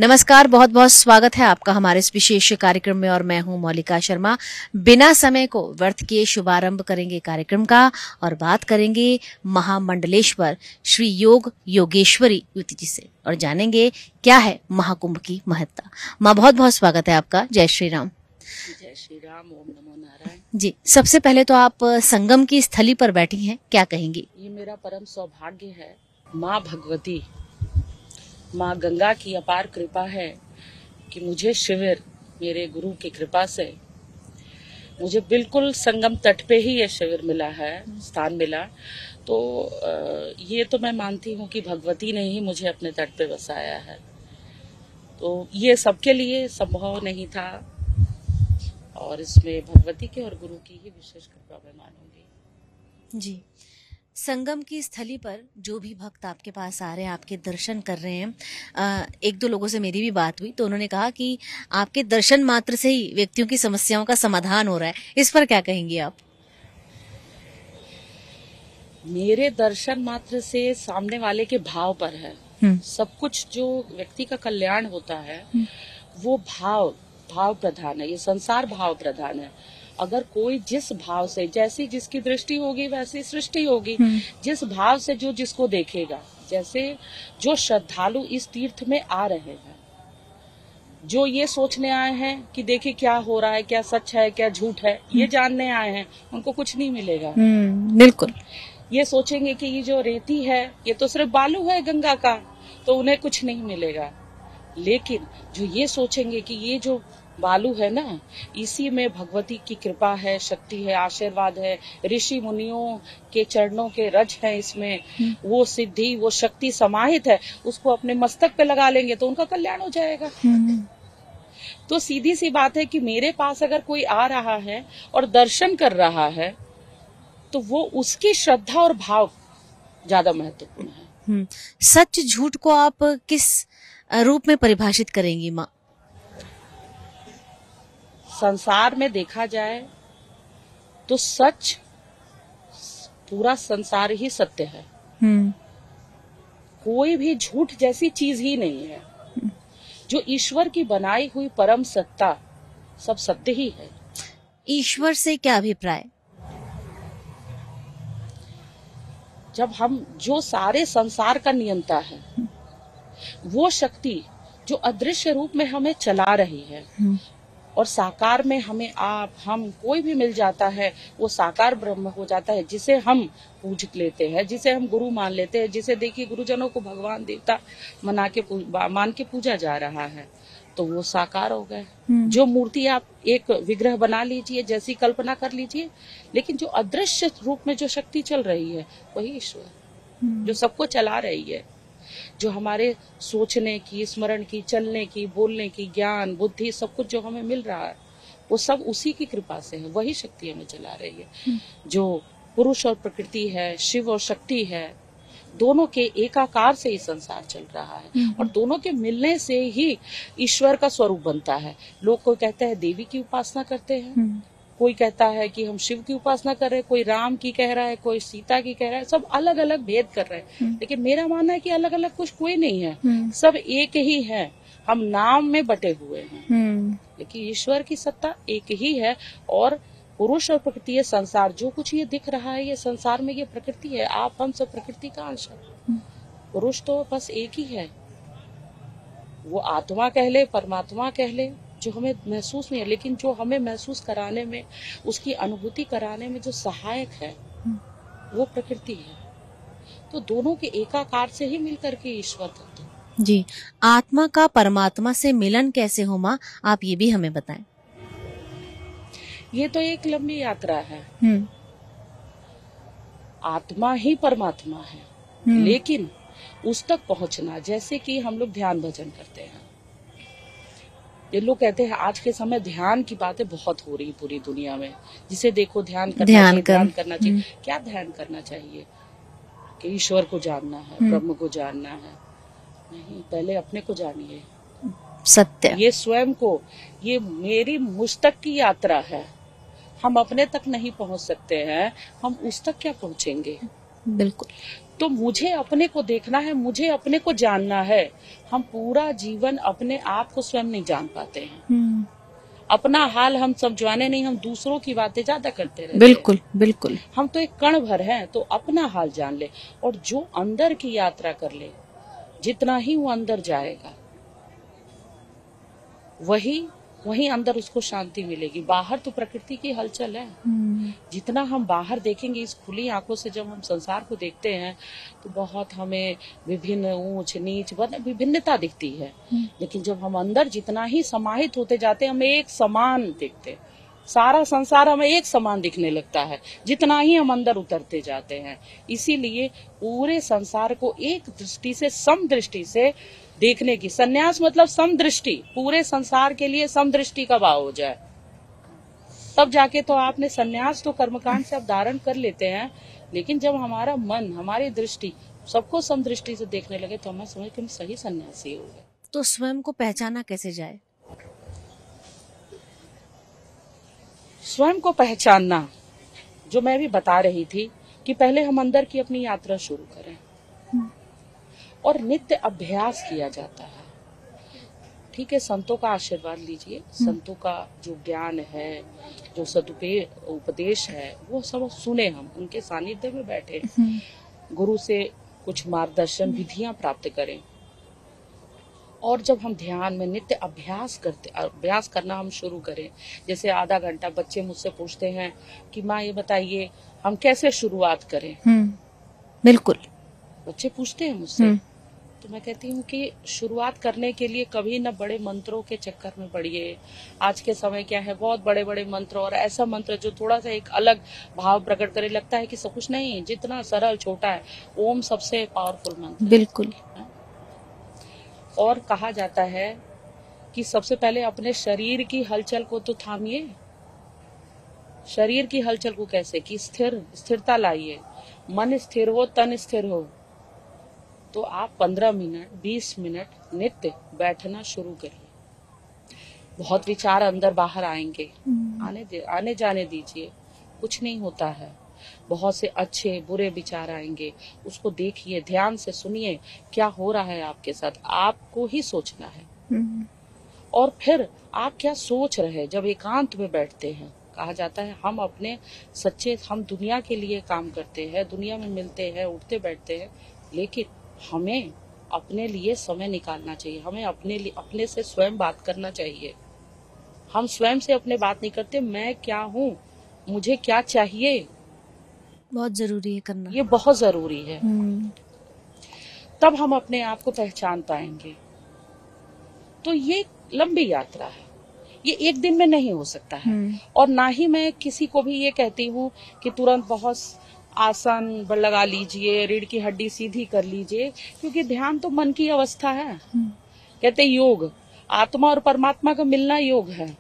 नमस्कार, बहुत बहुत स्वागत है आपका हमारे इस विशेष कार्यक्रम में और मैं हूं मौलिका शर्मा। बिना समय को व्यर्थ किए शुभारंभ करेंगे कार्यक्रम का और बात करेंगे महामंडलेश्वर श्री योग योगेश्वरी युति जी से और जानेंगे क्या है महाकुंभ की महत्ता। माँ, बहुत बहुत स्वागत है आपका। जय श्री राम। जय श्री राम। ओम नमो नारायण जी, सबसे पहले तो आप संगम की स्थली पर बैठी हैं, क्या कहेंगी? ये मेरा परम सौभाग्य है। माँ भगवती, माँ गंगा की अपार कृपा है कि मुझे शिविर, मेरे गुरु की कृपा से मुझे बिल्कुल संगम तट पे ही ये शिविर मिला है, स्थान मिला। तो ये तो मैं मानती हूँ कि भगवती ने ही मुझे अपने तट पे बसाया है। तो ये सबके लिए संभव नहीं था और इसमें भगवती के और गुरु की ही विशेष कृपा मैं मानूंगी। जी, संगम की स्थली पर जो भी भक्त आपके पास आ रहे हैं, आपके दर्शन कर रहे हैं, एक दो लोगों से मेरी भी बात हुई तो उन्होंने कहा कि आपके दर्शन मात्र से ही व्यक्तियों की समस्याओं का समाधान हो रहा है। इस पर क्या कहेंगी आप? मेरे दर्शन मात्र से सामने वाले के भाव पर है। सब कुछ जो व्यक्ति का कल्याण होता है वो भाव प्रधान है। ये संसार भाव प्रधान है। अगर कोई जिस भाव से, जैसी जिसकी दृष्टि होगी वैसी सृष्टि होगी। जिस भाव से जो जिसको देखेगा, जैसे जो श्रद्धालु इस तीर्थ में आ रहे हैं, जो ये सोचने आए हैं कि देखिए क्या हो रहा है, क्या सच है क्या झूठ है, ये जानने आए हैं, उनको कुछ नहीं मिलेगा। बिल्कुल। ये सोचेंगे कि ये जो रेती है ये तो सिर्फ बालू है गंगा का, तो उन्हें कुछ नहीं मिलेगा। लेकिन जो ये सोचेंगे कि ये जो बालू है ना, इसी में भगवती की कृपा है, शक्ति है, आशीर्वाद है, ऋषि मुनियों के चरणों के रज है, इसमें वो सिद्धि वो शक्ति समाहित है, उसको अपने मस्तक पे लगा लेंगे तो उनका कल्याण हो जाएगा। तो सीधी सी बात है कि मेरे पास अगर कोई आ रहा है और दर्शन कर रहा है तो वो उसकी श्रद्धा और भाव ज्यादा महत्वपूर्ण है। सच झूठ को आप किस रूप में परिभाषित करेंगी माँ? संसार में देखा जाए तो सच, पूरा संसार ही सत्य है। कोई भी झूठ जैसी चीज ही नहीं है। जो ईश्वर की बनाई हुई परम सत्ता, सब सत्य ही है। ईश्वर से क्या अभिप्राय? जब हम, जो सारे संसार का नियंता है, वो शक्ति जो अदृश्य रूप में हमें चला रही है और साकार में हमें आप हम कोई भी मिल जाता है, वो साकार ब्रह्म हो जाता है, जिसे हम पूज लेते हैं, जिसे हम गुरु मान लेते हैं, जिसे देखिए गुरुजनों को भगवान देवता मान के पूजा जा रहा है, तो वो साकार हो गए। जो मूर्ति आप एक विग्रह बना लीजिए, जैसी कल्पना कर लीजिए, लेकिन जो अदृश्य रूप में जो शक्ति चल रही है वही ईश्वर, जो सबको चला रही है, जो हमारे सोचने की, स्मरण की, चलने की, बोलने की, ज्ञान बुद्धि सब कुछ जो हमें मिल रहा है वो सब उसी की कृपा से है। वही शक्ति हमें चला रही है। जो पुरुष और प्रकृति है, शिव और शक्ति है, दोनों के एकाकार से ही संसार चल रहा है और दोनों के मिलने से ही ईश्वर का स्वरूप बनता है। लोग कोई कहते हैं देवी की उपासना करते हैं, कोई कहता है कि हम शिव की उपासना कर रहे हैं, कोई राम की कह रहा है, कोई सीता की कह रहा है, सब अलग अलग भेद कर रहे हैं। लेकिन मेरा मानना है कि अलग अलग कुछ कोई नहीं है, सब एक ही है। हम नाम में बटे हुए हैं लेकिन ईश्वर की सत्ता एक ही है। और पुरुष और प्रकृति, ये संसार जो कुछ ये दिख रहा है, ये संसार में ये प्रकृति है। आप हम सब प्रकृति का अंश है। पुरुष तो बस एक ही है, वो आत्मा कह ले, परमात्मा कह ले, जो हमें महसूस नहीं है, लेकिन जो हमें महसूस कराने में, उसकी अनुभूति कराने में जो सहायक है वो प्रकृति है। तो दोनों के एकाकार से ही मिलकर के ईश्वर तत्व। जी, आत्मा का परमात्मा से मिलन कैसे हो माँ, आप ये भी हमें बताएं। ये तो एक लंबी यात्रा है। आत्मा ही परमात्मा है, लेकिन उस तक पहुंचना, जैसे कि हम लोग ध्यान भजन करते हैं। ये लोग कहते हैं आज के समय ध्यान की बातें बहुत हो रही पूरी दुनिया में, जिसे देखो ध्यान करना चाहिए। क्या ध्यान करना चाहिए? कि ईश्वर को जानना है, ब्रह्म को जानना है? नहीं, पहले अपने को जानिए, सत्य। ये स्वयं को, ये मेरी मुझ तक की यात्रा है। हम अपने तक नहीं पहुंच सकते हैं, हम उस तक क्या पहुंचेंगे? बिल्कुल। तो मुझे अपने को देखना है, मुझे अपने को जानना है। हम पूरा जीवन अपने आप को स्वयं नहीं जान पाते हैं। अपना हाल हम समझाने नहीं, हम दूसरों की बातें ज्यादा करते रहते हैं। बिल्कुल बिल्कुल। हम तो एक कण भर हैं, तो अपना हाल जान ले और जो अंदर की यात्रा कर ले, जितना ही वो अंदर जाएगा वही अंदर उसको शांति मिलेगी। बाहर तो प्रकृति की हलचल है। जितना हम बाहर देखेंगे इस खुली आंखों से, जब हम संसार को देखते हैं तो बहुत हमें विभिन्न ऊंच नीच विभिन्नता दिखती है। लेकिन जब हम अंदर जितना ही समाहित होते जाते हैं, हमें एक समान दिखते हैं। सारा संसार हमें एक समान दिखने लगता है जितना ही हम अंदर उतरते जाते हैं। इसीलिए पूरे संसार को एक दृष्टि से, समदृष्टि से देखने की, संन्यास मतलब समदृष्टि, पूरे संसार के लिए समदृष्टि का भाव हो जाए, तब जाके तो आपने संन्यास तो कर्मकांड से आप धारण कर लेते हैं। लेकिन जब हमारा मन, हमारी दृष्टि सबको समदृष्टि से देखने लगे तो हमें समझ कि हम सही सन्यासी हो गए। तो स्वयं को पहचाना कैसे जाए? स्वयं को पहचानना, जो मैं भी बता रही थी कि पहले हम अंदर की अपनी यात्रा शुरू करें और नित्य अभ्यास किया जाता है। ठीक है, संतों का आशीर्वाद लीजिए, संतों का जो ज्ञान है, जो उपदेश है, वो सब सुने, हम उनके सानिध्य में बैठे, गुरु से कुछ मार्गदर्शन, विधियां प्राप्त करें। और जब हम ध्यान में नित्य अभ्यास करना हम शुरू करें, जैसे आधा घंटा बच्चे मुझसे पूछते हैं कि माँ ये बताइए हम कैसे शुरुआत करें। बिल्कुल, बच्चे पूछते हैं मुझसे, तो मैं कहती हूँ कि शुरुआत करने के लिए कभी न बड़े मंत्रों के चक्कर में पड़िए। आज के समय क्या है, बहुत बड़े बड़े मंत्र, और ऐसा मंत्र जो थोड़ा सा एक अलग भाव प्रकट करे, लगता है कि सब कुछ नहीं, जितना सरल छोटा है। ओम सबसे पावरफुल मंत्र। बिल्कुल। और कहा जाता है कि सबसे पहले अपने शरीर की हलचल को तो थामिए। शरीर की हलचल को कैसे, कि स्थिरता लाइए, मन स्थिर हो, तन स्थिर हो। तो आप 15 मिनट 20 मिनट नित्य बैठना शुरू करिए। बहुत विचार अंदर बाहर आएंगे, आने जाने दीजिए, कुछ नहीं होता है। बहुत से अच्छे बुरे विचार आएंगे, उसको देखिए, ध्यान से सुनिए क्या हो रहा है आपके साथ, आपको ही सोचना है। और फिर आप क्या सोच रहे हैं जब एकांत में बैठते हैं। कहा जाता है हम अपने सच्चे, हम दुनिया के लिए काम करते हैं, दुनिया में मिलते हैं, उठते बैठते हैं, लेकिन हमें अपने लिए समय निकालना चाहिए। हमें अपने से स्वयं बात करना चाहिए। हम स्वयं से अपने बात नहीं करते, मैं क्या हूँ, मुझे क्या चाहिए, बहुत जरूरी है करना, ये बहुत जरूरी है। तब हम अपने आप को पहचान पाएंगे। तो ये लंबी यात्रा है, ये एक दिन में नहीं हो सकता है। और ना ही मैं किसी को भी ये कहती हूँ कि तुरंत बहुत आसन लगा लीजिए, रीढ़ की हड्डी सीधी कर लीजिए, क्योंकि ध्यान तो मन की अवस्था है। कहते योग, आत्मा और परमात्मा का मिलना योग है।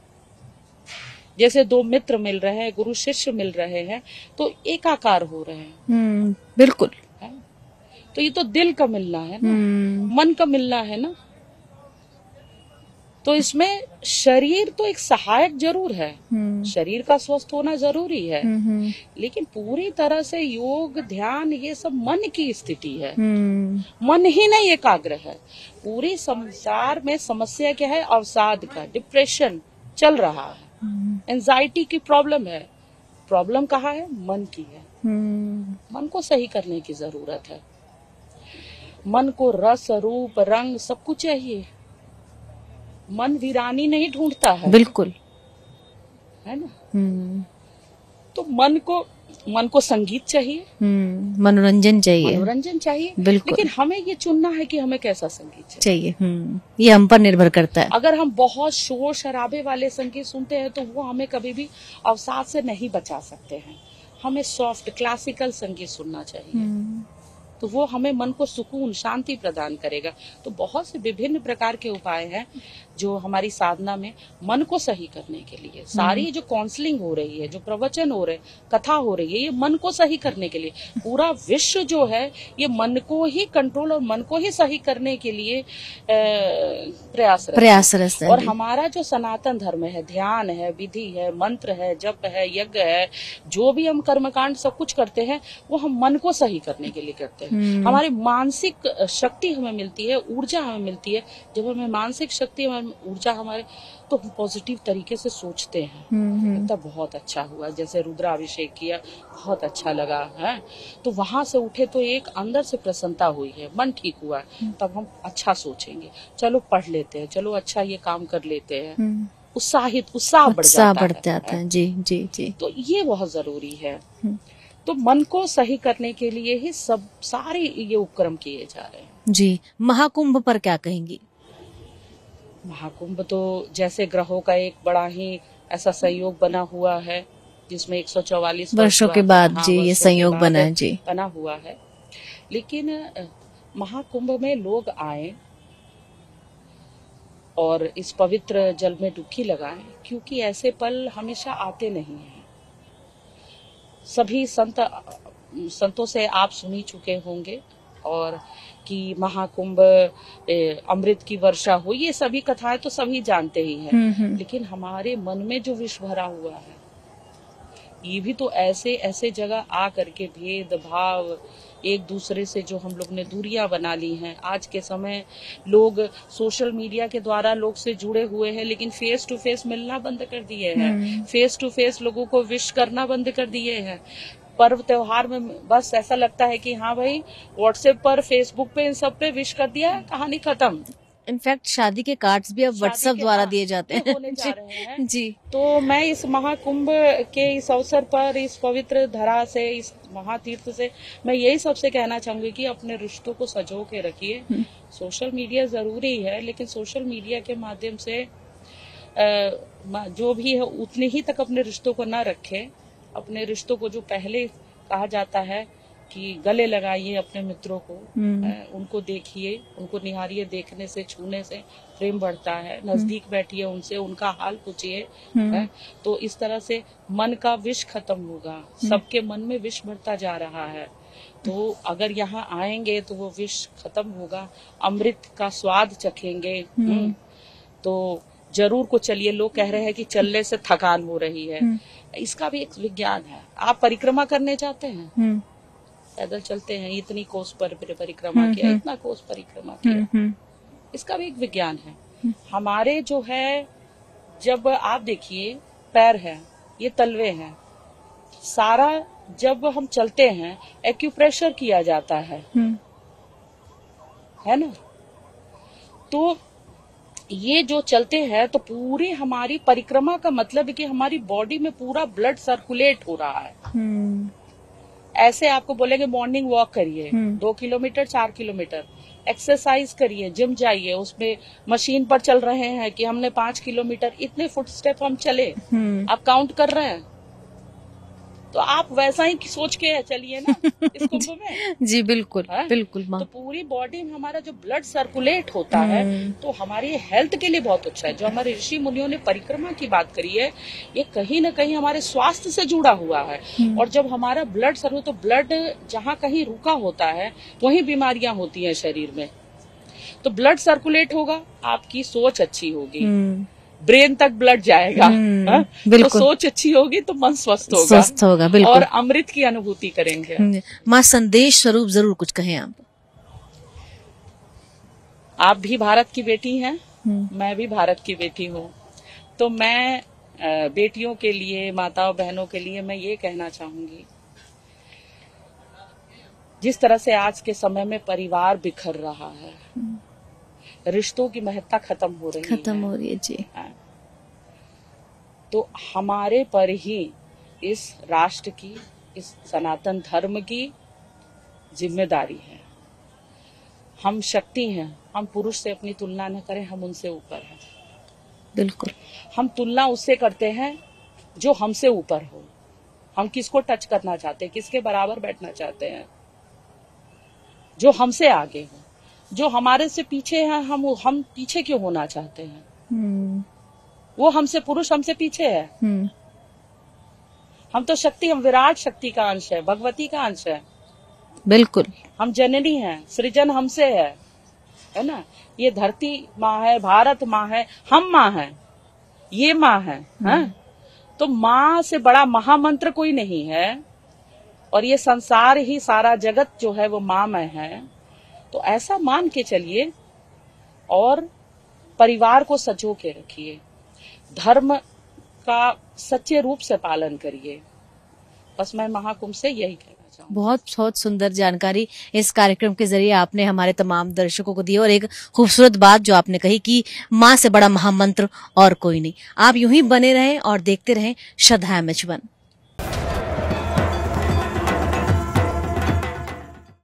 जैसे दो मित्र मिल रहे हैं, गुरु शिष्य मिल रहे हैं, तो एकाकार हो रहे हैं। बिल्कुल है? तो ये तो दिल का मिलना है ना, मन का मिलना है ना। तो इसमें शरीर तो एक सहायक जरूर है, शरीर का स्वस्थ होना जरूरी है, लेकिन पूरी तरह से योग, ध्यान, ये सब मन की स्थिति है। मन ही नहीं एकाग्र है। पूरे संसार में समस्या क्या है, अवसाद का, डिप्रेशन चल रहा है, एंजाइटी की प्रॉब्लम है। प्रॉब्लम कहाँ है, मन की है। मन को सही करने की जरूरत है। मन को रस, रूप, रंग सब कुछ चाहिए। मन वीरानी नहीं ढूंढता है। बिल्कुल, है ना। तो मन को संगीत चाहिए, मनोरंजन चाहिए, मनोरंजन चाहिए। बिल्कुल। लेकिन हमें ये चुनना है कि हमें कैसा संगीत चाहिए। ये हम पर निर्भर करता है। अगर हम बहुत शोर शराबे वाले संगीत सुनते हैं तो वो हमें कभी भी अवसाद से नहीं बचा सकते हैं। हमें सॉफ्ट क्लासिकल संगीत सुनना चाहिए, तो वो हमें मन को सुकून, शांति प्रदान करेगा। तो बहुत से विभिन्न प्रकार के उपाय हैं जो हमारी साधना में मन को सही करने के लिए, सारी जो काउंसलिंग हो रही है, जो प्रवचन हो रहे, कथा हो रही है, ये मन को सही करने के लिए। पूरा विश्व जो है ये मन को ही कंट्रोल और मन को ही सही करने के लिए प्रयासरत है। और हमारा जो सनातन धर्म है, ध्यान है, विधि है, मंत्र है, जप है, यज्ञ है, जो भी हम कर्मकांड सब कुछ करते हैं वो हम मन को सही करने के लिए करते हैं। हमारी मानसिक शक्ति हमें मिलती है, ऊर्जा हमें मिलती है। जब हमें मानसिक शक्ति, हमारी ऊर्जा हमारे, तो हम पॉजिटिव तरीके से सोचते हैं। तब बहुत अच्छा हुआ, जैसे रुद्राभिषेक किया, बहुत अच्छा लगा है। तो वहां से उठे तो एक अंदर से प्रसन्नता हुई है, मन ठीक हुआ है। तब हम अच्छा सोचेंगे, चलो पढ़ लेते हैं, चलो अच्छा ये काम कर लेते हैं। उत्साह बढ़ जाता है। जी जी जी। तो ये बहुत जरूरी है। तो मन को सही करने के लिए ही सब सारे ये उपक्रम किए जा रहे हैं। जी, महाकुंभ पर क्या कहेंगी? महाकुंभ तो जैसे ग्रहों का एक बड़ा ही ऐसा संयोग बना हुआ है, जिसमें 144 वर्षों के बाद जी ये संयोग बना है, जी बना हुआ है। लेकिन महाकुंभ में लोग आए और इस पवित्र जल में डुबकी लगाएं, क्योंकि ऐसे पल हमेशा आते नहीं हैं। सभी संतों से आप सुनी चुके होंगे, और कि महाकुंभ अमृत की वर्षा हुई, ये सभी कथाएं तो सभी जानते ही हैं। लेकिन हमारे मन में जो विष भरा हुआ है, ये भी तो ऐसे ऐसे जगह आ करके भेदभाव, एक दूसरे से जो हम लोग ने दूरियां बना ली हैं। आज के समय लोग सोशल मीडिया के द्वारा लोग से जुड़े हुए हैं, लेकिन फेस टू फेस मिलना बंद कर दिए हैं। फेस टू फेस लोगों को विश करना बंद कर दिए हैं। पर्व त्योहार में बस ऐसा लगता है कि हाँ भाई, व्हाट्सएप पर, फेसबुक पे, इन सब पे विश कर दिया, कहानी खत्म। इनफैक्ट शादी के कार्ड्स भी अब व्हाट्सएप द्वारा दिए जाते हैं, होने जा रहे हैं। जी। तो मैं इस महाकुंभ के इस अवसर पर, इस पवित्र धरा से, इस महातीर्थ से मैं यही सबसे कहना चाहूंगी कि अपने रिश्तों को सजो के रखिए। सोशल मीडिया जरूरी है, लेकिन सोशल मीडिया के माध्यम से जो भी है उतने ही तक अपने रिश्तों को न रखें। अपने रिश्तों को, जो पहले कहा जाता है कि गले लगाइए अपने मित्रों को, उनको देखिए, उनको निहारिए, देखने से, छूने से प्रेम बढ़ता है। नजदीक बैठिए उनसे, उनका हाल पूछिए। तो इस तरह से मन का विष खत्म होगा। सबके मन में विष बढ़ता जा रहा है, तो अगर यहाँ आएंगे तो वो विष खत्म होगा, अमृत का स्वाद चखेंगे। तो जरूर को चलिए। लोग कह रहे हैं कि चलने से थकान हो रही है, इसका भी एक विज्ञान है। आप परिक्रमा करने जाते हैं, पैदल चलते हैं, इतनी कोस पर परिक्रमा किया, इतना कोस परिक्रमा किया, इसका भी एक विज्ञान है। हमारे जो है, जब आप देखिए पैर है, ये तलवे हैं, सारा जब हम चलते हैं एक्यूप्रेशर किया जाता है ना। तो ये जो चलते हैं, तो पूरी हमारी परिक्रमा का मतलब है कि हमारी बॉडी में पूरा ब्लड सर्कुलेट हो रहा है। ऐसे आपको बोलेंगे मॉर्निंग वॉक करिए, 2 किलोमीटर 4 किलोमीटर, एक्सरसाइज करिए, जिम जाइए, उसमें मशीन पर चल रहे हैं कि हमने 5 किलोमीटर इतने फुट स्टेप हम चले, आप काउंट कर रहे हैं। तो आप वैसा ही सोच के चलिए ना इस कुंभ में। जी बिल्कुल बिल्कुल। तो पूरी बॉडी में हमारा जो ब्लड सर्कुलेट होता है, तो हमारी हेल्थ के लिए बहुत अच्छा है। जो हमारे ऋषि मुनियों ने परिक्रमा की बात करी है, ये कहीं ना कहीं हमारे स्वास्थ्य से जुड़ा हुआ है। और जब हमारा ब्लड सर्कुलेट, तो ब्लड जहाँ कहीं रुका होता है वहीं बीमारियां होती हैं शरीर में। तो ब्लड सर्कुलेट होगा, आपकी सोच अच्छी होगी, ब्रेन तक ब्लड जाएगा। तो सोच अच्छी होगी तो मन स्वस्थ होगा, बिल्कुल। और अमृत की अनुभूति करेंगे। माँ संदेश स्वरूप जरूर कुछ कहें आप भी भारत की बेटी हैं, मैं भी भारत की बेटी हूँ। तो मैं बेटियों के लिए, माताओं बहनों के लिए मैं ये कहना चाहूंगी, जिस तरह से आज के समय में परिवार बिखर रहा है, रिश्तों की महत्ता खत्म हो रही है जी। तो हमारे पर ही इस राष्ट्र की, इस सनातन धर्म की जिम्मेदारी है। हम शक्ति हैं, हम पुरुष से अपनी तुलना न करें, हम उनसे ऊपर हैं। बिल्कुल। हम तुलना उससे करते हैं जो हमसे ऊपर हो। हम किसको टच करना चाहते हैं, किसके बराबर बैठना चाहते हैं, जो हमसे आगे हो। जो हमारे से पीछे हैं, हम पीछे क्यों होना चाहते हैं? वो हमसे, पुरुष हमसे पीछे है। हम तो शक्ति, हम विराट शक्ति का अंश है, भगवती का अंश है। बिल्कुल। हम जननी है, सृजन हमसे है ना। ये धरती माँ है, भारत माँ है, हम माँ है, ये माँ है। तो माँ से बड़ा महामंत्र कोई नहीं है। और ये संसार ही सारा जगत जो है वो माँ में है, तो ऐसा मान के चलिए और परिवार को सजो के रखिए, धर्म का सच्चे रूप से पालन करिए। बस मैं महाकुंभ से यही कहना चाहूँगी। बहुत बहुत सुंदर जानकारी इस कार्यक्रम के जरिए आपने हमारे तमाम दर्शकों को दी, और एक खूबसूरत बात जो आपने कही कि माँ से बड़ा महामंत्र और कोई नहीं। आप यूं ही बने रहें और देखते रहें श्रद्धा MH1।